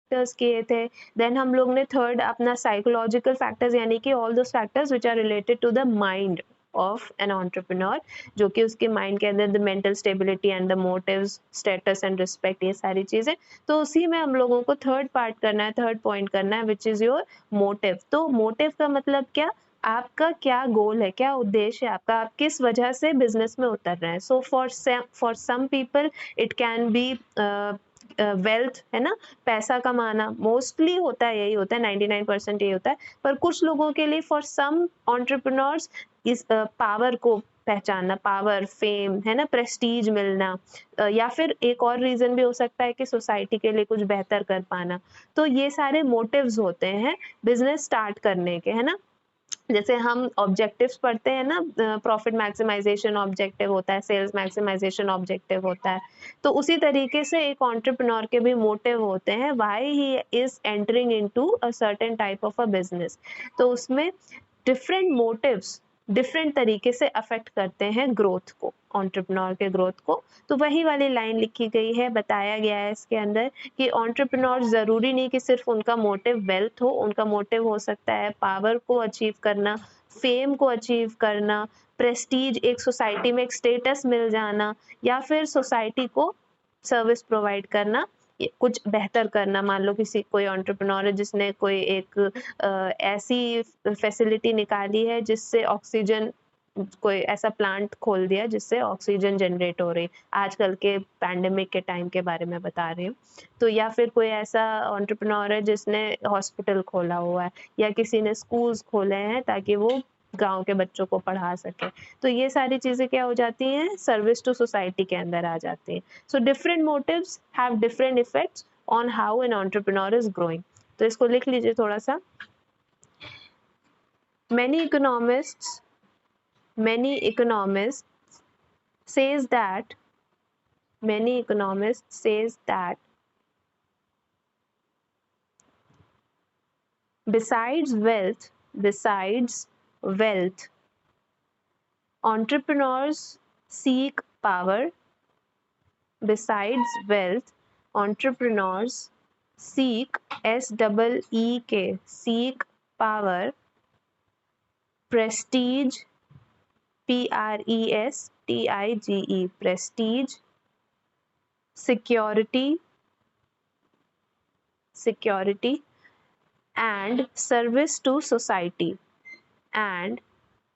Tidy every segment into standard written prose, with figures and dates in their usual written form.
Factors किए थे। Then हम लोग ने थर्ड अपना साइकोलॉजिकल फैक्टर्स, यानी कि all those factors which are related to the mind of an entrepreneur, जो कि उसके माइंड के अंदर the mental stability and the motives, status and respect, ये सारी चीजें। तो उसी में हम लोगों को थर्ड पार्ट करना है, थर्ड पॉइंट करना है, विच इज योर मोटिव। तो मोटिव का मतलब क्या, आपका क्या गोल है, क्या उद्देश्य है आपका, आप किस वजह से बिजनेस में उतर रहे हैं। So for some people it can be wealth, है ना, पैसा कमाना, मोस्टली होता है, यही होता है, 99% यही होता है। पर कुछ लोगों के लिए, फॉर सम एंटरप्रेन्योर्स, इस पावर को पहचानना, पावर, फेम, है ना, प्रेस्टीज मिलना, या फिर एक और रीजन भी हो सकता है कि सोसाइटी के लिए कुछ बेहतर कर पाना। तो ये सारे मोटिव्स होते हैं बिजनेस स्टार्ट करने के, है ना। जैसे हम ऑब्जेक्टिव्स पढ़ते हैं ना, प्रॉफिट मैक्सिमाइजेशन ऑब्जेक्टिव होता है, सेल्स मैक्सिमाइजेशन ऑब्जेक्टिव होता है। तो उसी तरीके से एक एंटरप्रेन्योर के भी मोटिव होते हैं, why he is entering into a certain type of a business. तो उसमें डिफरेंट मोटिव्स डिफरेंट तरीके से अफेक्ट करते हैं ग्रोथ को, एंटरप्रेन्योर के ग्रोथ को। तो वही वाली लाइन लिखी गई है, बताया गया है इसके अंदर कि एंटरप्रेन्योर जरूरी नहीं कि सिर्फ उनका मोटिव वेल्थ हो, उनका मोटिव हो सकता है पावर को अचीव करना, फेम को अचीव करना, प्रेस्टीज, एक सोसाइटी में एक स्टेटस मिल जाना, या फिर सोसाइटी को सर्विस प्रोवाइड करना, कुछ बेहतर करना। मान लो किसी कोई एंटरप्रेन्योर है जिसने कोई एक ऐसी फैसिलिटी निकाली है जिससे ऑक्सीजन, कोई ऐसा प्लांट खोल दिया जिससे ऑक्सीजन जनरेट हो रही, आजकल के पैंडेमिक के टाइम के बारे में बता रही हूँ। तो या फिर कोई ऐसा एंटरप्रेन्योर है जिसने हॉस्पिटल खोला हुआ है, या किसी ने स्कूल्स खोले हैं ताकि वो गांव के बच्चों को पढ़ा सके। तो ये सारी चीजें क्या हो जाती हैं, सर्विस टू सोसाइटी के अंदर आ जाती हैं। So different motives have different effects on how an entrepreneur is growing. तो इसको लिख लीजिए थोड़ा सा। many economists many economists says that many economists says that besides wealth entrepreneurs seek power. Besides wealth, entrepreneurs seek, S-E-E-K, seek power, prestige, P-R-E-S-T-I-G-E, prestige, security, and service to society, and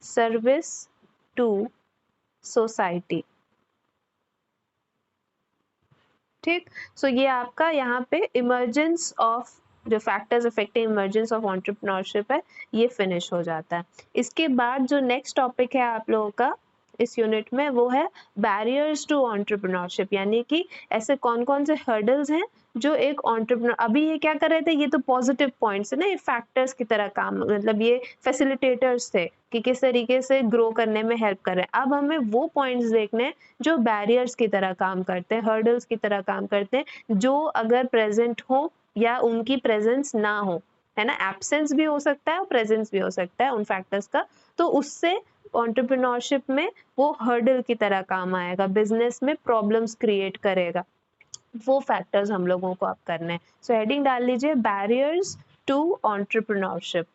service to society. ठीक। सो ये आपका यहाँ पे emergence of, जो factors affecting emergence of entrepreneurship है, ये finish हो जाता है। इसके बाद जो नेक्स्ट टॉपिक है आप लोगों का इस यूनिट में, वो है बैरियर्स टू एंटरप्रेन्योरशिप, यानी कि ऐसे कौन कौन से हर्डल्स हैं जो एक एंटरप्रेन्योर, अभी ये क्या कर रहे थे, ये तो पॉजिटिव पॉइंट्स है ना, ये फैक्टर्स की तरह काम, मतलब ये फैसिलिटेटर्स थे कि किस तरीके से ग्रो करने में हेल्प कर रहे हैं। अब हमें वो पॉइंट्स देखने हैं जो बैरियर्स की तरह काम करते हैं, हर्डल्स की तरह काम करते हैं, जो अगर प्रेजेंट हो या उनकी प्रेजेंस ना हो, है ना, एब्सेंस भी हो सकता है और प्रेजेंस भी हो सकता है उन फैक्टर्स का, तो उससे एंटरप्रेन्योरशिप में वो हर्डल की तरह काम आएगा, बिजनेस में प्रॉब्लम्स क्रिएट करेगा। वो फैक्टर्स हम लोगों को अब करने हैं। सो हेडिंग डाल लीजिए, barriers to entrepreneurship.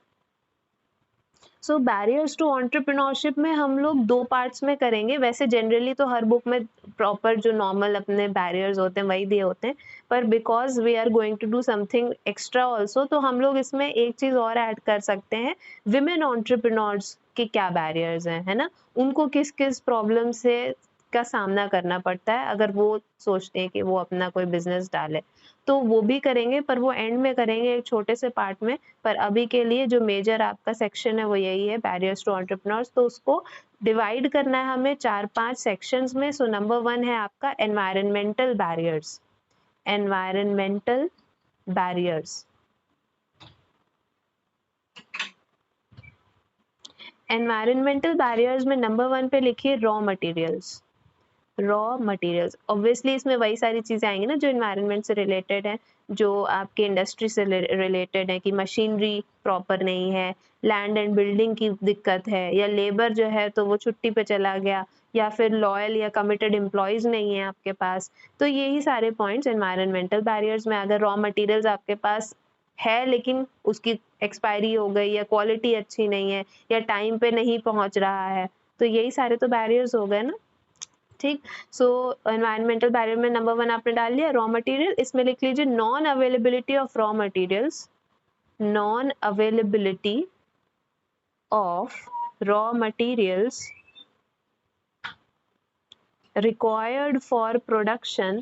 So barriers to entrepreneurship में हम लोग दो पार्ट्स में करेंगे। वैसे जनरली तो हर बुक में प्रॉपर जो नॉर्मल अपने बैरियर्स होते हैं वही दिए होते हैं, पर because we are going to do something extra also, तो हम लोग इसमें एक चीज और ऐड कर सकते हैं, विमेन एंटरप्रेन्योर्स के क्या बैरियर्स हैं, है ना, उनको किस किस प्रॉब्लम से का सामना करना पड़ता है अगर वो सोचते हैं कि वो अपना कोई बिजनेस डाले। तो वो भी करेंगे, पर वो एंड में करेंगे एक छोटे से पार्ट में। पर अभी के लिए जो मेजर आपका सेक्शन है वो यही है, बैरियर्स टू एंटरप्रेन्योर्स। तो उसको डिवाइड करना है हमें 4-5 सेक्शंस में। सो नंबर 1 है आपका environmental barriers. Environmental barriers, environmental barriers में नंबर 1 पे लिखिए raw materials. Raw materials, obviously इसमें वही सारी चीज़ें आएंगी ना जो इन्वायरमेंट से रिलेटेड है, जो आपके इंडस्ट्री से रिलेटेड है, कि मशीनरी प्रॉपर नहीं है, लैंड एंड बिल्डिंग की दिक्कत है, या लेबर जो है तो वो छुट्टी पे चला गया, या फिर लॉयल या कमिटेड एम्प्लॉयज नहीं है आपके पास। तो यही सारे पॉइंट्स एनवायरमेंटल बैरियर्स में। अगर रॉ मटेरियल्स आपके पास है लेकिन उसकी एक्सपायरी हो गई, या क्वालिटी अच्छी नहीं है, या टाइम पे नहीं पहुंच रहा है, तो यही सारे तो बैरियर्स हो गए ना। ठीक, सो एनवायरमेंटल बैरियर में नंबर 1 आपने डाल लिया रॉ मटेरियल। इसमें लिख लीजिए non availability of raw materials, non availability of raw materials required for production,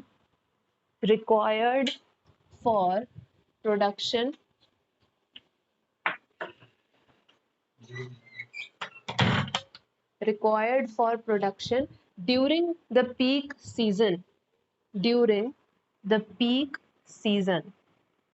required for production required for production during the peak season, during the peak season,